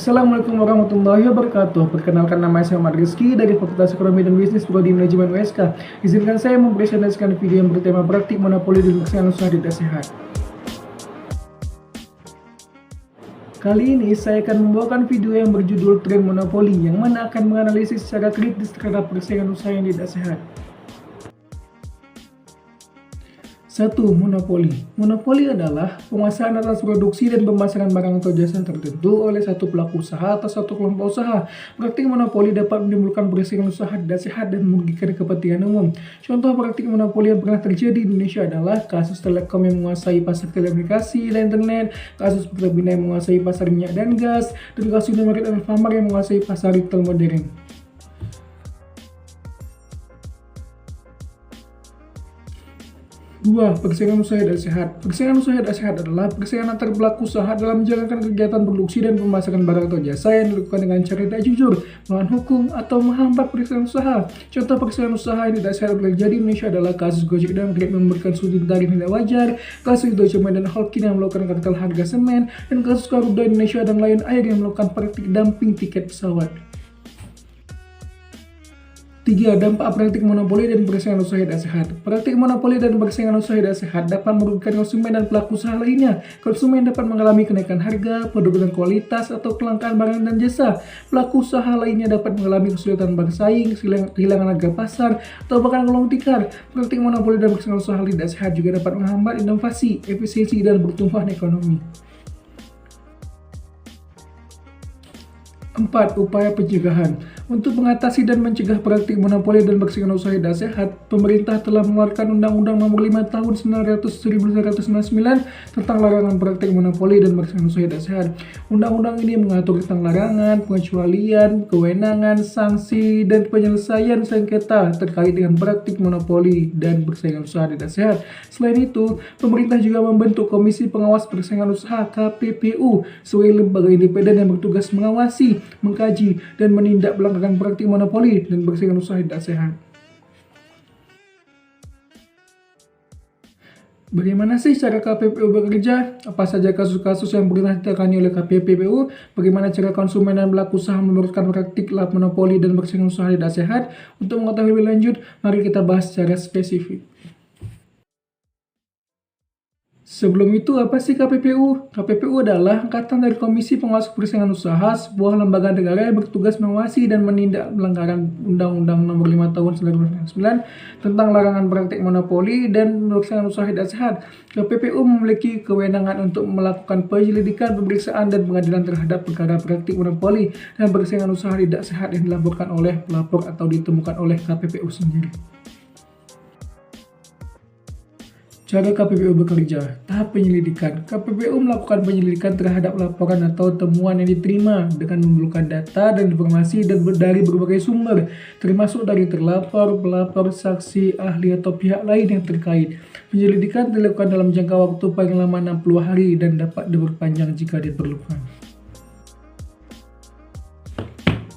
Assalamualaikum warahmatullahi wabarakatuh. Perkenalkan, nama saya Muhammad Rizky dari Fakultas Ekonomi dan Bisnis Prodi Manajemen USK. Izinkan saya mempresentasikan video yang bertema praktik monopoli dan persaingan usaha tidak sehat. Kali ini saya akan membawakan video yang berjudul Tren Monopoli, yang mana akan menganalisis secara kritis terhadap persaingan usaha yang tidak sehat. 1. Monopoli. Monopoli adalah penguasaan atas produksi dan pemasaran barang atau jasa tertentu oleh satu pelaku usaha atau satu kelompok usaha. Praktik monopoli dapat menimbulkan persaingan usaha tidak sehat dan merugikan kepentingan umum. Contoh praktik monopoli yang pernah terjadi di Indonesia adalah kasus Telkom yang menguasai pasar telekomunikasi dan internet, kasus Pertamina yang menguasai pasar minyak dan gas, dan kasus Indomaret dan Alfamart yang menguasai pasar retail modern. 2. Persaingan usaha tidak sehat. Persaingan usaha tidak sehat adalah persaingan antar pelaku usaha dalam menjalankan kegiatan produksi dan pemasaran barang atau jasa yang dilakukan dengan cara tidak jujur, melawan hukum, atau menghambat persaingan usaha. Contoh persaingan usaha yang tidak sehat terjadi di Indonesia adalah kasus Gojek dan Grab memberikan sudut tarif tidak wajar, kasus Deutsche Bank dan Holcim yang melakukan kartel harga semen, dan kasus Garuda Indonesia dan Lion Air yang melakukan praktik dumping tiket pesawat. 3. Dampak praktik monopoli dan persaingan usaha tidak sehat. Praktik monopoli dan persaingan usaha tidak sehat dapat merugikan konsumen dan pelaku usaha lainnya. Konsumen dapat mengalami kenaikan harga, penurunan kualitas, atau kelangkaan barang dan jasa. Pelaku usaha lainnya dapat mengalami kesulitan bersaing, kehilangan harga pasar, atau bahkan gulung tikar. Praktik monopoli dan persaingan usaha tidak sehat juga dapat menghambat inovasi, efisiensi, dan pertumbuhan ekonomi. 4. Upaya pencegahan. Untuk mengatasi dan mencegah praktik monopoli dan persaingan usaha tidak sehat, pemerintah telah mengeluarkan Undang-Undang Nomor 5 Tahun 1999 tentang larangan praktik monopoli dan persaingan usaha tidak sehat. Undang-undang ini mengatur tentang larangan, pengecualian, kewenangan, sanksi, dan penyelesaian sengketa terkait dengan praktik monopoli dan persaingan usaha tidak sehat. Selain itu, pemerintah juga membentuk Komisi Pengawas Persaingan Usaha (KPPU) sebagai lembaga independen yang bertugas mengawasi, mengkaji, dan menindak pelanggaran praktik monopoli dan persaingan usaha tidak sehat. Bagaimana sih cara KPPU bekerja? Apa saja kasus-kasus yang pernah ditangani oleh KPPU? Bagaimana cara konsumen dan pelaku usaha melaporkan praktik monopoli dan persaingan usaha tidak sehat? Untuk mengetahui lebih lanjut, mari kita bahas secara spesifik. Sebelum itu, apa sih KPPU? KPPU adalah angkatan dari Komisi Pengawas Persaingan Usaha, sebuah lembaga negara yang bertugas mengawasi dan menindak pelanggaran Undang-Undang Nomor 5 Tahun 1999 tentang larangan praktik monopoli dan persaingan usaha tidak sehat. KPPU memiliki kewenangan untuk melakukan penyelidikan, pemeriksaan, dan pengadilan terhadap perkara praktik monopoli dan persaingan usaha tidak sehat yang dilaporkan oleh pelapor atau ditemukan oleh KPPU sendiri. Cara KPPU bekerja. Tahap penyelidikan. KPPU melakukan penyelidikan terhadap laporan atau temuan yang diterima dengan mengumpulkan data dan informasi dari berbagai sumber, termasuk dari terlapor, pelapor, saksi, ahli, atau pihak lain yang terkait. Penyelidikan dilakukan dalam jangka waktu paling lama 60 hari dan dapat diperpanjang jika diperlukan.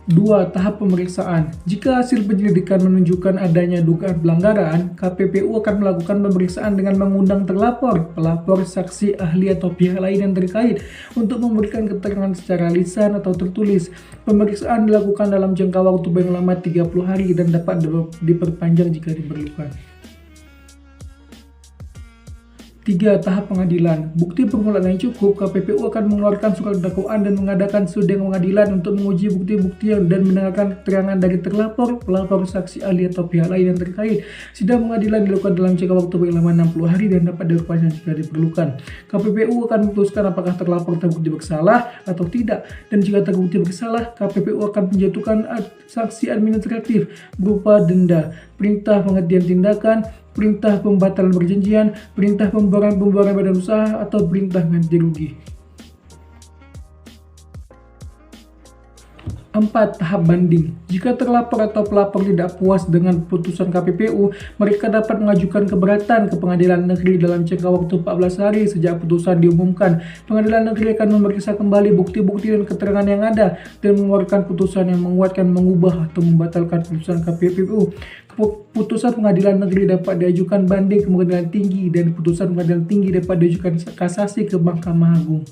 2. Tahap pemeriksaan. Jika hasil penyelidikan menunjukkan adanya dugaan pelanggaran, KPPU akan melakukan pemeriksaan dengan mengundang terlapor, pelapor, saksi, ahli, atau pihak lain yang terkait untuk memberikan keterangan secara lisan atau tertulis. Pemeriksaan dilakukan dalam jangka waktu paling lama 30 hari dan dapat diperpanjang jika diperlukan. 3. Tahap pengadilan. Bukti permulaan yang cukup, KPPU akan mengeluarkan surat dakwaan dan mengadakan sidang pengadilan untuk menguji bukti-bukti dan mendengarkan keterangan dari terlapor, pelapor, saksi, ahli, atau pihak lain yang terkait. Sidang pengadilan dilakukan dalam jangka waktu paling lama 60 hari dan dapat diperpanjang jika diperlukan. KPPU akan memutuskan apakah terlapor terbukti bersalah atau tidak, dan jika terbukti bersalah, KPPU akan menjatuhkan sanksi administratif berupa denda, perintah penghentian tindakan, perintah pembatalan perjanjian, perintah pembubaran badan usaha, atau perintah ganti rugi. 4. Tahap banding. Jika terlapor atau pelapor tidak puas dengan putusan KPPU, mereka dapat mengajukan keberatan ke Pengadilan Negeri dalam jangka waktu 14 hari sejak putusan diumumkan. Pengadilan Negeri akan memeriksa kembali bukti-bukti dan keterangan yang ada dan mengeluarkan putusan yang menguatkan, mengubah, atau membatalkan putusan KPPU. Putusan Pengadilan Negeri dapat diajukan banding ke Pengadilan Tinggi, dan putusan Pengadilan Tinggi dapat diajukan kasasi ke Mahkamah Agung.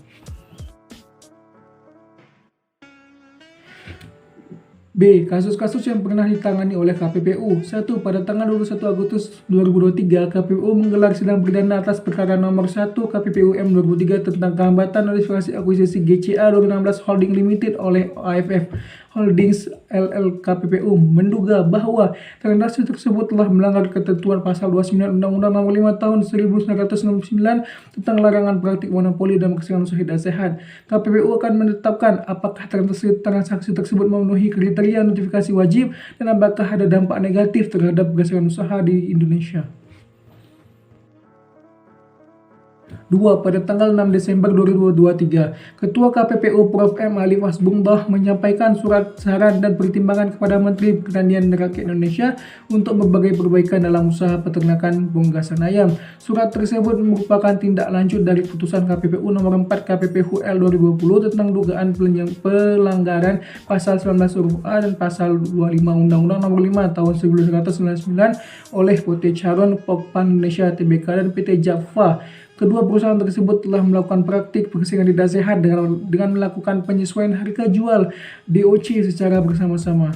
B. Kasus-kasus yang pernah ditangani oleh KPPU. 1. Pada tanggal 21 Agustus 2023, KPPU menggelar sidang perdana atas perkara nomor 1 KPPU M 2003 tentang kehambatan notifikasi akuisisi GCA 2016 Holding Limited oleh AFF Holdings LL. KPPU menduga bahwa transaksi tersebut telah melanggar ketentuan pasal 29 Undang-Undang Nomor 5 Tahun 1999 tentang larangan praktik monopoli dan persaingan usaha tidak sehat. KPPU akan menetapkan apakah transaksi tersebut memenuhi kriteria notifikasi wajib dan apakah ada dampak negatif terhadap persaingan usaha di Indonesia. 2. Pada tanggal 6 Desember 2023, Ketua KPPU Prof. M. Alif Hasbullah menyampaikan surat saran dan pertimbangan kepada Menteri Pertanian Rakyat Indonesia untuk berbagai perbaikan dalam usaha peternakan pengunggasan ayam. Surat tersebut merupakan tindak lanjut dari putusan KPPU nomor 4 KPPU L 2020 tentang dugaan pelanggaran pasal 19 huruf A dan pasal 25 Undang-Undang Nomor 5 Tahun 1999 oleh PT Charon Pokpan Indonesia Tbk dan PT Jaffa. Kedua perusahaan tersebut telah melakukan praktik persaingan tidak sehat dengan melakukan penyesuaian harga jual DOC secara bersama-sama.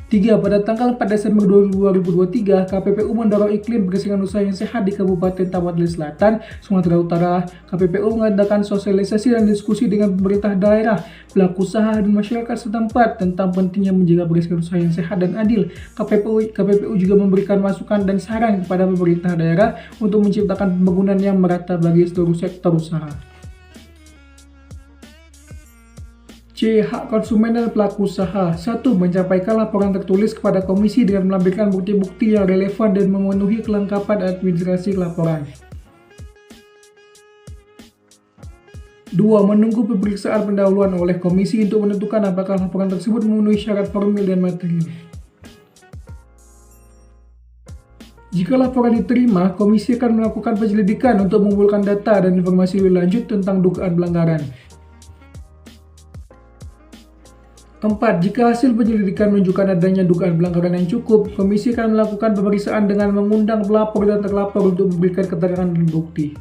3. Pada tanggal 4 Desember 2023, KPPU mendorong iklim persaingan usaha yang sehat di Kabupaten Tapanuli Selatan, Sumatera Utara. KPPU mengadakan sosialisasi dan diskusi dengan pemerintah daerah, pelaku usaha dan masyarakat setempat tentang pentingnya menjaga persaingan usaha yang sehat dan adil. KPPU juga memberikan masukan dan saran kepada pemerintah daerah untuk menciptakan pembangunan yang merata bagi seluruh sektor usaha. C. Hak konsumen dan pelaku usaha. 1. Menyampaikan laporan tertulis kepada komisi dengan melampirkan bukti-bukti yang relevan dan memenuhi kelengkapan administrasi laporan. 2. Menunggu pemeriksaan pendahuluan oleh komisi untuk menentukan apakah laporan tersebut memenuhi syarat formil dan material. Jika laporan diterima, komisi akan melakukan penyelidikan untuk mengumpulkan data dan informasi lebih lanjut tentang dugaan pelanggaran. 4. Jika hasil penyelidikan menunjukkan adanya dugaan pelanggaran yang cukup, komisi akan melakukan pemeriksaan dengan mengundang pelapor dan terlapor untuk memberikan keterangan dan bukti.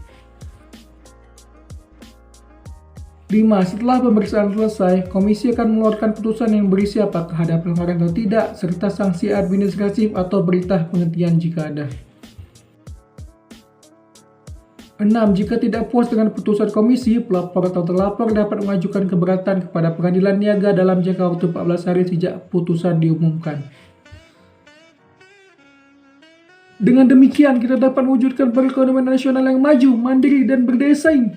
5. Setelah pemeriksaan selesai, komisi akan mengeluarkan putusan yang berisi apakah ada pelanggaran atau tidak, serta sanksi administratif atau perintah penghentian jika ada. 6. Jika tidak puas dengan putusan komisi, pelapor atau terlapor dapat mengajukan keberatan kepada pengadilan niaga dalam jangka waktu 14 hari sejak putusan diumumkan. Dengan demikian, kita dapat mewujudkan perekonomian nasional yang maju, mandiri, dan berdesain.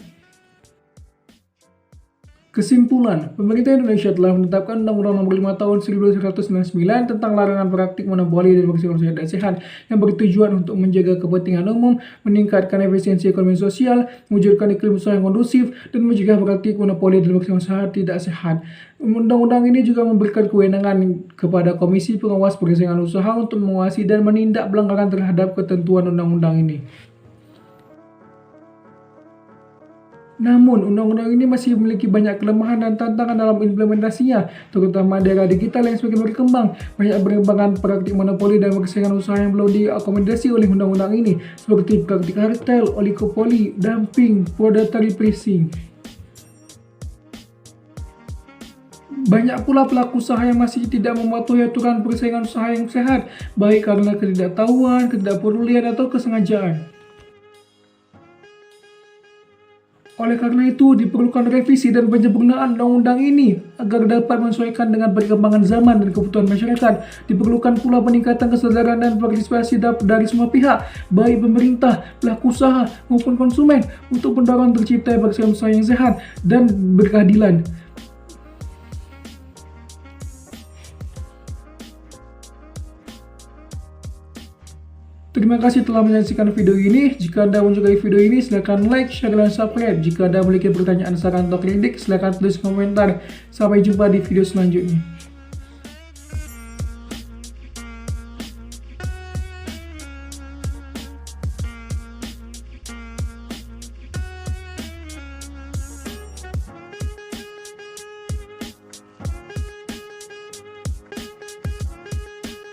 Kesimpulan, pemerintah Indonesia telah menetapkan Undang-Undang Nomor 5 Tahun 1999 tentang larangan praktik monopoli dan persaingan usaha tidak sehat yang bertujuan untuk menjaga kepentingan umum, meningkatkan efisiensi ekonomi sosial, mewujudkan iklim usaha yang kondusif, dan mencegah praktik monopoli dan persaingan usaha tidak sehat. Undang-undang ini juga memberikan kewenangan kepada Komisi Pengawas Persaingan Usaha untuk mengawasi dan menindak pelanggaran terhadap ketentuan undang-undang ini. Namun, undang-undang ini masih memiliki banyak kelemahan dan tantangan dalam implementasinya, terutama di era digital yang semakin berkembang. Banyak perkembangan praktik monopoli dan persaingan usaha yang belum diakomodasi oleh undang-undang ini, seperti praktik kartel, oligopoli, dumping, predatory pricing. Banyak pula pelaku usaha yang masih tidak mematuhi aturan persaingan usaha yang sehat, baik karena ketidaktahuan, ketidakpedulian, atau kesengajaan. Oleh karena itu, diperlukan revisi dan penyempurnaan undang-undang ini agar dapat menyesuaikan dengan perkembangan zaman dan kebutuhan masyarakat. Diperlukan pula peningkatan kesadaran dan partisipasi dari semua pihak, baik pemerintah, pelaku usaha, maupun konsumen, untuk mendorong tercipta persaingan usaha yang sehat dan berkeadilan. Terima kasih telah menyaksikan video ini. Jika Anda menyukai video ini, silakan like, share, dan subscribe. Jika Anda memiliki pertanyaan, saran, atau kritik, silakan tulis komentar. Sampai jumpa di video selanjutnya.